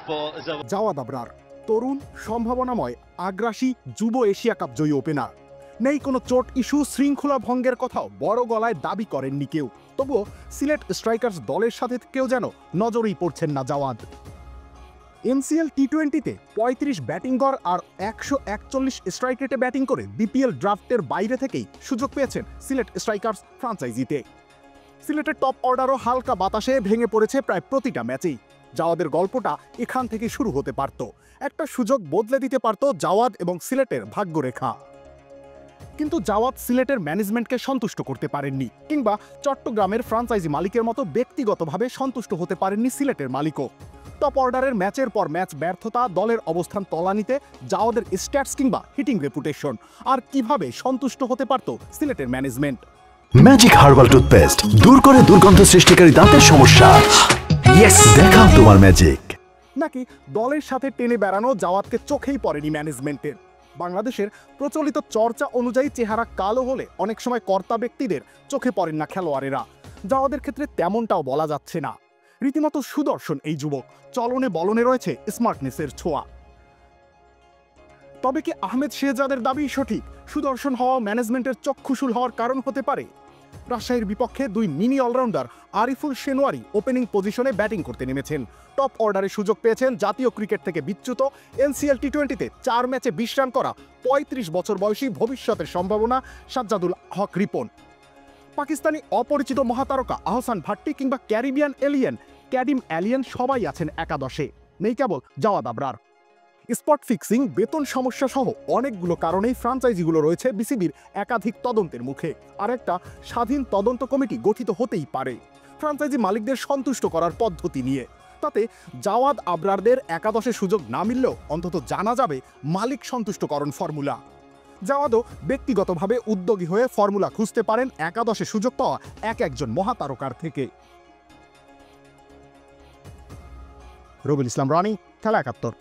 for Javad Abrar তরুণ সম্ভাবনাময় আগ্রাসী যুব এশিয়া কাপ জয়ী ওপেনার। নেই কোনো চোট ইস্যু, শৃঙ্খলা ভঙ্গের কথাও বড় গলায় দাবি করেননি কেউ। তবুও সিলেট স্ট্রাইকার্স দলের সাথে কেউ যেন নজরেই পড়ছেন না জাওয়াদ। এনসিএল টি-20-তে ৩৫ ব্যাটিং গড় আর ১৪১ স্ট্রাইক রেটে ব্যাটিং করে বিপিএল ড্রাফটের বাইরে থেকেই সুযোগ পেয়েছেন সিলেট স্ট্রাইকার্স ফ্রাঞ্চাইজিতে। সিলেটের টপ অর্ডারও হালকা বাতাসে ভেঙে পড়েছে প্রায় প্রতিটা ম্যাচেই। জাওয়াদের গল্পটা এখান থেকে শুরু হতে পারত, একটা সুযোগ বদলে দিতে পারত জাওয়াদ এবং সিলেটের ভাগ্যরেখা। কিন্তু জাওয়াদ সিলেটের ম্যানেজমেন্টকে সন্তুষ্ট করতে পারেননি, কিংবা চট্টগ্রামের ফ্রাঞ্চাইজি মালিকের মতো ব্যক্তিগতভাবে সন্তুষ্ট হতে পারেননি সিলেটের মালিকও। টপ অর্ডারের ম্যাচের পর ম্যাচ ব্যর্থতা, দলের অবস্থান তলানিতে, জাওয়াদের স্ট্যাটস কিংবা হিটিং রেপুটেশন, আর কিভাবে সন্তুষ্ট হতে পারত সিলেটের ম্যানেজমেন্ট। ম্যাজিক হার্বাল টুথপেস্ট দূর করে দুর্গন্ধ সৃষ্টিকারী দাঁতের সমস্যা। ইয়েস, দেখাও তোমার ম্যাজিক। নাকি দলের সাথে টেনে বেড়ানো জাওয়াদকে চোখেই পড়েনি ম্যানেজমেন্টের। বাংলাদেশের প্রচলিত চর্চা অনুযায়ী চেহারা কালো হলে অনেক সময় কর্তা ব্যক্তিদের চোখে পড়েন না খেলোয়াড়েরা। জাওয়াদের ক্ষেত্রে তেমনটাও বলা যাচ্ছে না। রীতিমতো সুদর্শন এই যুবক, চলনে বলনে রয়েছে স্মার্টনেসের ছোঁয়া। তবে কি আহমেদ শেহজাদের দাবি সঠিক? সুদর্শন হওয়া ম্যানেজমেন্টের চক্ষুশূল হওয়ার কারণ হতে পারে? রাজশাহীর বিপক্ষে দুই mini allrounder Ariful Shinwari opening পজিশনে ব্যাটিং করতে নেমেছেন। টপ অর্ডারে সুযোগ পেয়েছেন জাতীয় ক্রিকেট থেকে বিচ্যুত, এনসিএল টি-20-তে ৪ ম্যাচে ২০ রান করা ৩৫ বছর বয়সী ভবিষ্যতের সম্ভাবনা সাজ্জাদুল হক রিপন। পাকিস্তানি অপরিচিত মহাতারকা আহসান ভাট্টি কিংবা ক্যারিবিয়ান এলিয়েন ক্যাডিম অ্যালিয়েন সবাই আছেন একাদশে, নেই কেবল জাওয়াদ আবরার। স্পট ফিক্সিং, বেতন সমস্যা সহ অনেকগুলো কারণেই ফ্রাঞ্চাইজিগুলো রয়েছে বিসিবির একাধিক তদন্তের মুখে। আর একটা স্বাধীন তদন্ত কমিটি গঠিত হতেই পারে ফ্রাঞ্চাইজি মালিকদের সন্তুষ্ট করার পদ্ধতি নিয়ে। তাতে জাওয়াদ আবরারদের একাদশে সুযোগ না মিললেও অন্তত জানা যাবে মালিক সন্তুষ্টকরণ ফর্মুলা। জাওয়াদও ব্যক্তিগতভাবে উদ্যোগী হয়ে ফর্মুলা খুঁজতে পারেন একাদশে সুযোগ পাওয়া একজন মহাতারকার থেকে। রবিউল ইসলাম রনি, খেলা ৭১।